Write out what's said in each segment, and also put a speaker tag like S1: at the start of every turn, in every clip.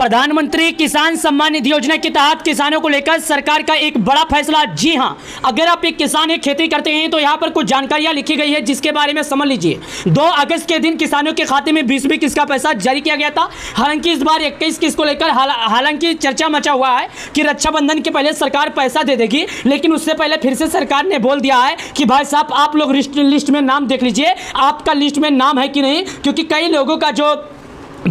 S1: प्रधानमंत्री किसान सम्मान निधि योजना के तहत किसानों को लेकर सरकार का एक बड़ा फैसला। जी हां, अगर आप एक किसान एक खेती करते हैं तो यहां पर कुछ जानकारियां लिखी गई है जिसके बारे में समझ लीजिए। 2 अगस्त के दिन किसानों के खाते में 20 किस्त का पैसा जारी किया गया था। हालांकि इस बार 21 किस्त को लेकर हालांकि चर्चा मचा हुआ है कि रक्षाबंधन के पहले सरकार पैसा दे देगी, लेकिन उससे पहले फिर से सरकार ने बोल दिया है कि भाई साहब आप लोग लिस्ट में नाम देख लीजिए, आपका लिस्ट में नाम है कि नहीं, क्योंकि कई लोगों का जो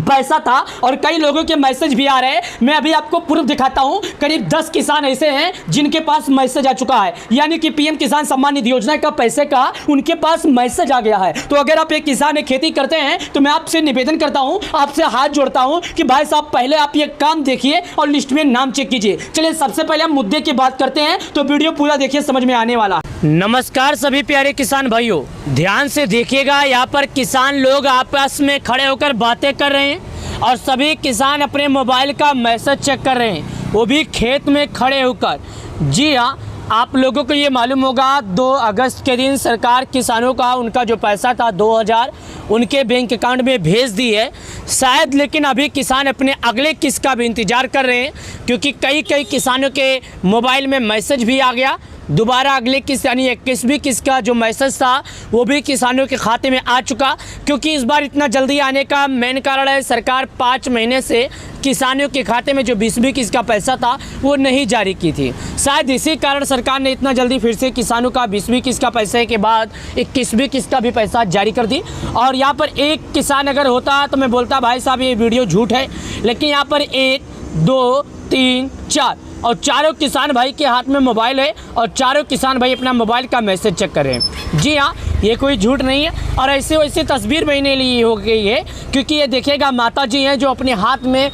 S1: पैसा था और कई लोगों के मैसेज भी आ रहे हैं। मैं अभी आपको प्रूफ दिखाता हूं। करीब 10 किसान ऐसे हैं जिनके पास मैसेज आ चुका है, यानी कि पीएम किसान सम्मान निधि योजना का पैसे का उनके पास मैसेज आ गया है। तो अगर आप एक किसान एक खेती करते हैं तो मैं आपसे निवेदन करता हूं, आपसे हाथ जोड़ता हूं कि भाई साहब पहले आप ये काम देखिए और लिस्ट में नाम चेक कीजिए। चलिए सबसे पहले हम मुद्दे की बात करते हैं, तो वीडियो पूरा देखिए, समझ में आने वाला। नमस्कार सभी प्यारे किसान भाइयों, ध्यान से देखिएगा। यहाँ पर किसान लोग आपस में खड़े होकर बातें कर रहे हैं और सभी किसान अपने मोबाइल का मैसेज चेक कर रहे हैं, वो भी खेत में खड़े होकर। जी हाँ, आप लोगों को ये मालूम होगा 2 अगस्त के दिन सरकार किसानों का उनका जो पैसा था 2000 उनके बैंक अकाउंट में भेज दी है शायद, लेकिन अभी किसान अपने अगले किस्त का भी इंतज़ार कर रहे हैं, क्योंकि कई किसानों के मोबाइल में मैसेज भी आ गया। दोबारा अगले किस्त यानी 21वीं किस्त का जो मैसेज था वो भी किसानों के खाते में आ चुका। क्योंकि इस बार इतना जल्दी आने का मेन कारण है सरकार 5 महीने से किसानों के खाते में जो 20वीं किस्त का पैसा था वो नहीं जारी की थी। शायद इसी कारण सरकार ने इतना जल्दी फिर से किसानों का 20वीं किस्त का पैसे के बाद 21वीं किस्त का भी पैसा जारी कर दी। और यहाँ पर एक किसान अगर होता तो मैं बोलता भाई साहब ये वीडियो झूठ है, लेकिन यहाँ पर 1 2 3 4 और चारों किसान भाई के हाथ में मोबाइल है और चारों किसान भाई अपना मोबाइल का मैसेज चेक कर रहे हैं। जी हाँ, ये कोई झूठ नहीं है। और ऐसे वैसे तस्वीर मैंने ली हो गई है, क्योंकि ये देखिएगा माता जी हैं जो अपने हाथ में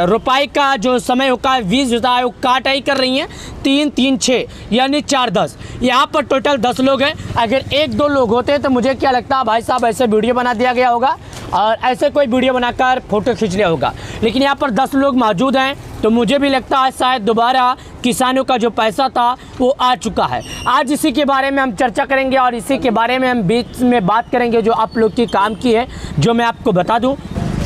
S1: रुपए का जो समय होता है 20 होता है वो काटाई कर रही हैं। 3 3 6 यानी 4 10, यहाँ पर टोटल 10 लोग हैं। अगर 1-2 लोग होते तो मुझे क्या लगता है भाई साहब ऐसे वीडियो बना दिया गया होगा और ऐसे कोई वीडियो बनाकर फ़ोटो खींच लिया होगा, लेकिन यहाँ पर 10 लोग मौजूद हैं। तो मुझे भी लगता है शायद दोबारा किसानों का जो पैसा था वो आ चुका है। आज इसी के बारे में हम चर्चा करेंगे और इसी के बारे में हम बीच में बात करेंगे जो आप लोग की काम की है, जो मैं आपको बता दूं।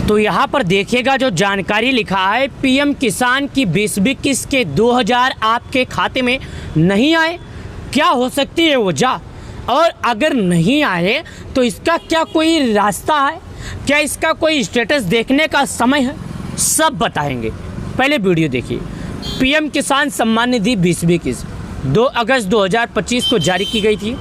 S1: तो यहाँ पर देखिएगा जो जानकारी लिखा है, पीएम किसान की 20वीं किस्त के 2000 आपके खाते में नहीं आए, क्या हो सकती है वजह, और अगर नहीं आए तो इसका क्या कोई रास्ता है, क्या इसका कोई स्टेटस देखने का समय है, सब बताएंगे। पहले वीडियो देखिए। पीएम किसान सम्मान निधि 20वीं किस्त 2 अगस्त 2025 को जारी की गई थी।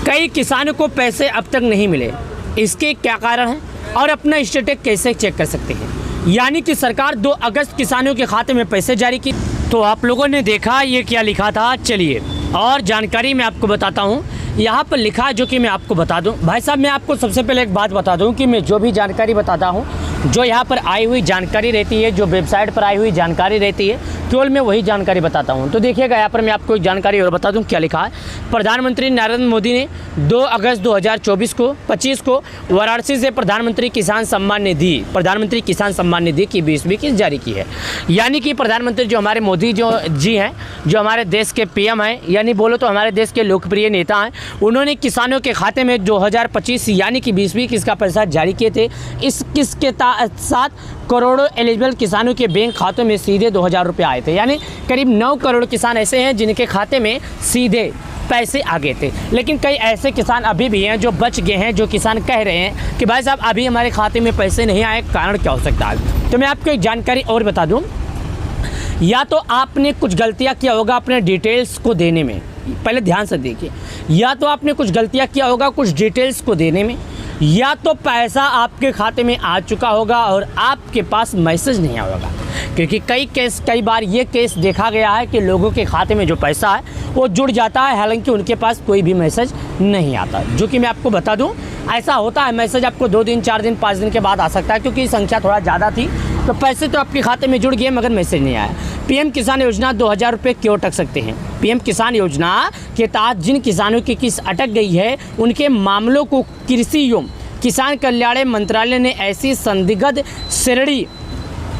S1: कई किसानों को पैसे अब तक नहीं मिले, इसके क्या कारण हैं और अपना स्टेटस कैसे चेक कर सकते हैं। यानी कि सरकार 2 अगस्त किसानों के खाते में पैसे जारी की। तो आप लोगों ने देखा ये क्या लिखा था, चलिए और जानकारी मैं आपको बताता हूँ। यहाँ पर लिखा जो कि मैं आपको बता दूं। भाई साहब मैं आपको सबसे पहले एक बात बता दूं कि मैं जो भी जानकारी बताता हूँ, जो यहाँ पर आई हुई जानकारी रहती है, जो वेबसाइट पर आई हुई जानकारी रहती है, केवल मैं वही जानकारी बताता हूँ। तो देखिएगा यहाँ पर मैं आपको एक जानकारी और बता दूँ क्या लिखा है। प्रधानमंत्री नरेंद्र मोदी ने 2 अगस्त 2025 को वाराणसी से प्रधानमंत्री किसान सम्मान निधि की 20वीं किस्त जारी की है। यानी कि प्रधानमंत्री जो हमारे मोदी जी हैं, जो हमारे देश के पीएम हैं, यानी बोलो तो हमारे देश के लोकप्रिय नेता हैं, उन्होंने किसानों के खाते में 2025 यानी कि 20वीं किस्त का पैसा जारी किए थे। इस किस्त के साथ करोड़ों एलिजिबल किसानों के बैंक खातों में सीधे 2000 रुपये आए थे। यानी करीब 9 करोड़ किसान ऐसे हैं जिनके खाते में सीधे पैसे आ गए थे। लेकिन कई ऐसे किसान अभी भी हैं जो बच गए हैं, जो किसान कह रहे हैं कि भाई साहब अभी हमारे खाते में पैसे नहीं आए, कारण क्या हो सकता है। तो मैं आपको एक जानकारी और बता दूँ। या तो आपने कुछ गलतियाँ किया होगा अपने डिटेल्स को देने में, पहले ध्यान से देखिए, या तो आपने कुछ गलतियाँ किया होगा कुछ डिटेल्स को देने में, या तो पैसा आपके खाते में आ चुका होगा और आपके पास मैसेज नहीं आया होगा। क्योंकि कई बार ये केस देखा गया है कि लोगों के खाते में जो पैसा है वो जुड़ जाता है, हालांकि उनके पास कोई भी मैसेज नहीं आता। जो कि मैं आपको बता दूं, ऐसा होता है, मैसेज आपको 2 दिन 4 दिन 5 दिन के बाद आ सकता है, क्योंकि संख्या थोड़ा ज़्यादा थी तो पैसे तो आपके खाते में जुड़ गए मगर मैसेज नहीं आया। पीएम किसान योजना 2000 रुपये क्यों अटक सकते हैं। पीएम किसान योजना के तहत जिन किसानों की किस्त अटक गई है उनके मामलों को कृषि एवं किसान कल्याण मंत्रालय ने ऐसी संदिग्ध श्रेणी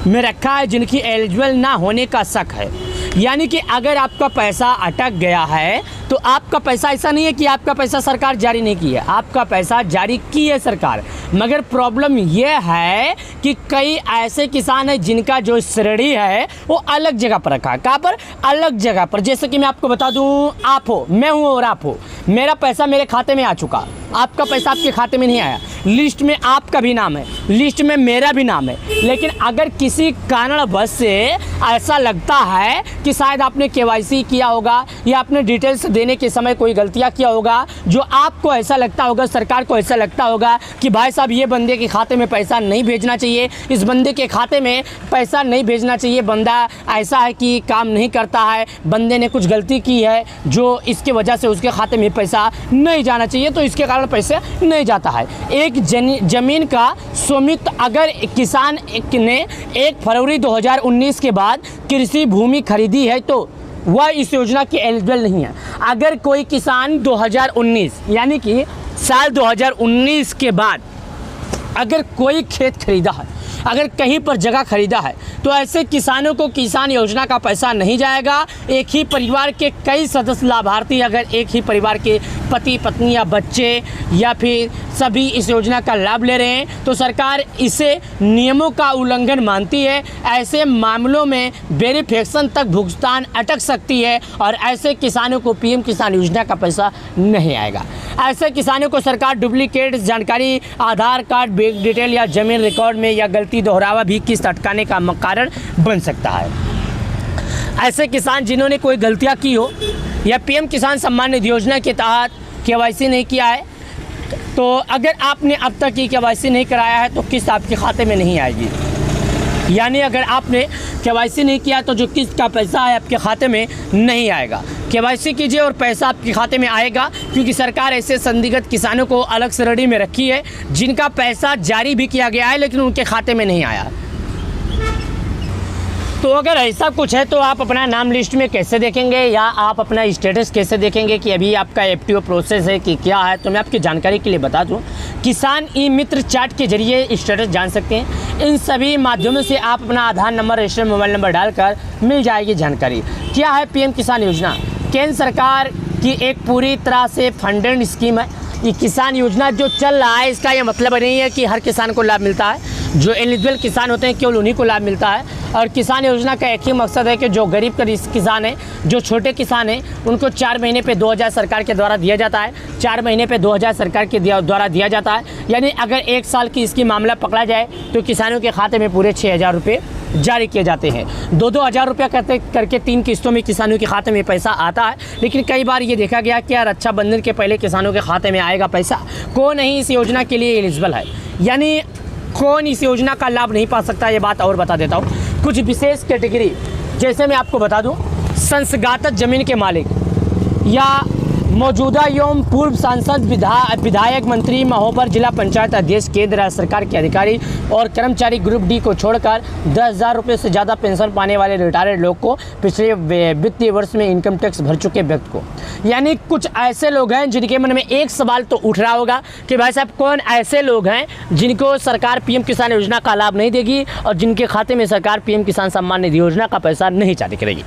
S1: में रखा है जिनकी एलिजिबल ना होने का शक है। यानी कि अगर आपका पैसा अटक गया है तो तो आपका पैसा ऐसा नहीं है कि आपका पैसा सरकार जारी नहीं की है, आपका पैसा जारी की है सरकार। मगर प्रॉब्लम यह है कि कई ऐसे किसान हैं जिनका जो श्रेणी है वो अलग जगह पर रखा है। कहाँ पर? अलग जगह पर। जैसे कि मैं आपको बता दूं, आप हो, मैं हूँ और आप हो, मेरा पैसा मेरे खाते में आ चुका, आपका पैसा आपके खाते में नहीं आया। लिस्ट में आपका भी नाम है, लिस्ट में मेरा भी नाम है, लेकिन अगर किसी कारणवश से ऐसा लगता है कि शायद आपने केवाईसी किया होगा या आपने डिटेल्स देने के समय कोई गलतियां किया होगा, जो आपको ऐसा लगता होगा, सरकार को ऐसा लगता होगा कि भाई साहब ये बंदे के खाते में पैसा नहीं भेजना चाहिए, इस बंदे के खाते में पैसा नहीं भेजना चाहिए, बंदा ऐसा है कि काम नहीं करता है, बंदे ने कुछ गलती की है जो इसके वजह से उसके खाते में पैसा नहीं जाना चाहिए, तो इसके कारण पैसे नहीं जाता है। एक जमीन का स्वामित्व अगर किसान ने 1 फरवरी 2019 के बाद कृषि भूमि खरीदी है तो वह इस योजना के एलिजिबल नहीं है। अगर कोई किसान 2019 यानी कि साल 2019 के बाद अगर कोई खेत खरीदा है, अगर कहीं पर जगह खरीदा है, तो ऐसे किसानों को किसान योजना का पैसा नहीं जाएगा। एक ही परिवार के कई सदस्य लाभार्थी, अगर एक ही परिवार के पति पत्नी या बच्चे या फिर सभी इस योजना का लाभ ले रहे हैं तो सरकार इसे नियमों का उल्लंघन मानती है। ऐसे मामलों में वेरिफिकेशन तक भुगतान अटक सकती है और ऐसे किसानों को पीएम किसान योजना का पैसा नहीं आएगा। ऐसे किसानों को सरकार डुप्लीकेट जानकारी, आधार कार्ड, बैंक डिटेल या जमीन रिकॉर्ड में या गलती दोहरावा भी किस्त अटकाने का कारण बन सकता है। ऐसे किसान जिन्होंने कोई गलतियां की हो या पीएम किसान सम्मान निधि योजना के तहत केवाईसी नहीं किया है, तो अगर आपने अब तक ही केवाईसी नहीं कराया है तो किस्त आपके खाते में नहीं आएगी। यानी अगर आपने केवाईसी नहीं किया तो जो किस्त का पैसा है आपके खाते में नहीं आएगा। केवाईसी कीजिए और पैसा आपके खाते में आएगा, क्योंकि सरकार ऐसे संदिग्ध किसानों को अलग श्रेणी में रखी है जिनका पैसा जारी भी किया गया है लेकिन उनके खाते में नहीं आया। तो अगर ऐसा कुछ है तो आप अपना नाम लिस्ट में कैसे देखेंगे या आप अपना स्टेटस कैसे देखेंगे कि अभी आपका एफटीओ प्रोसेस है कि क्या है, तो मैं आपकी जानकारी के लिए बता दूं, किसान ई मित्र चैट के जरिए स्टेटस जान सकते हैं। इन सभी माध्यमों से आप अपना आधार नंबर, रजिस्टर्ड मोबाइल नंबर डालकर मिल जाएगी जानकारी। क्या है पीएम किसान योजना? केंद्र सरकार की एक पूरी तरह से फंडेड स्कीम है। ये किसान योजना जो चल रहा है इसका ये मतलब नहीं है कि हर किसान को लाभ मिलता है। जो एलिजिबल किसान होते हैं केवल उन्हीं को लाभ मिलता है। और किसान योजना का एक ही मकसद है कि जो गरीब किसान हैं, जो छोटे किसान हैं, उनको 4 महीने पे 2000 सरकार के द्वारा दिया जाता है। 4 महीने पे 2000 सरकार के द्वारा दिया जाता है। यानी अगर 1 साल की इसकी मामला पकड़ा जाए तो किसानों के खाते में पूरे 6000 रुपये जारी किए जाते हैं। 2-2 हज़ार रुपया करके 3 किस्तों में किसानों के खाते में पैसा आता है। लेकिन कई बार ये देखा गया कि यार रक्षाबंधन के पहले किसानों के खाते में आएगा पैसा। कौन नहीं इस योजना के लिए एलिजिबल है, यानी कौन इस योजना का लाभ नहीं पा सकता, ये बात और बता देता हूँ। कुछ विशेष कैटेगरी, जैसे मैं आपको बता दूँ, संस्थागत जमीन के मालिक या मौजूदा एवं पूर्व सांसद, विधायक, मंत्री, महोपर, जिला पंचायत अध्यक्ष, केंद्र राज्य सरकार के अधिकारी और कर्मचारी ग्रुप डी को छोड़कर 10,000 रुपये से ज़्यादा पेंशन पाने वाले रिटायर्ड लोग को, पिछले वित्तीय वर्ष में इनकम टैक्स भर चुके व्यक्ति को। यानी कुछ ऐसे लोग हैं जिनके मन में एक सवाल तो उठ रहा होगा कि भाई साहब कौन ऐसे लोग हैं जिनको सरकार पीएम किसान योजना का लाभ नहीं देगी और जिनके खाते में सरकार पीएम किसान सम्मान निधि योजना का पैसा नहीं जारी करेगी।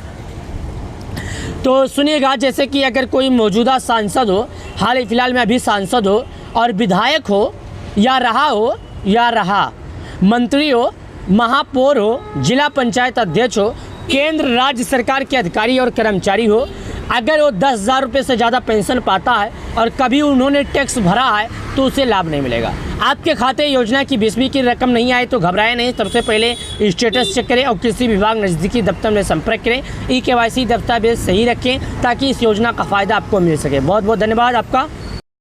S1: तो सुनिएगा, जैसे कि अगर कोई मौजूदा सांसद हो, हाल फिलहाल में अभी सांसद हो और विधायक हो या रहा मंत्री हो, महापौर हो, जिला पंचायत अध्यक्ष हो, केंद्र राज्य सरकार के अधिकारी और कर्मचारी हो, अगर वो 10,000 रुपये से ज़्यादा पेंशन पाता है और कभी उन्होंने टैक्स भरा है तो उसे लाभ नहीं मिलेगा। आपके खाते योजना की 20वीं की रकम नहीं आए तो घबराएं नहीं। सबसे पहले स्टेटस चेक करें और कृषि विभाग नज़दीकी दफ्तर में संपर्क करें। ई केवाईसी दस्तावेज सही रखें ताकि इस योजना का फ़ायदा आपको मिल सके। बहुत बहुत धन्यवाद आपका।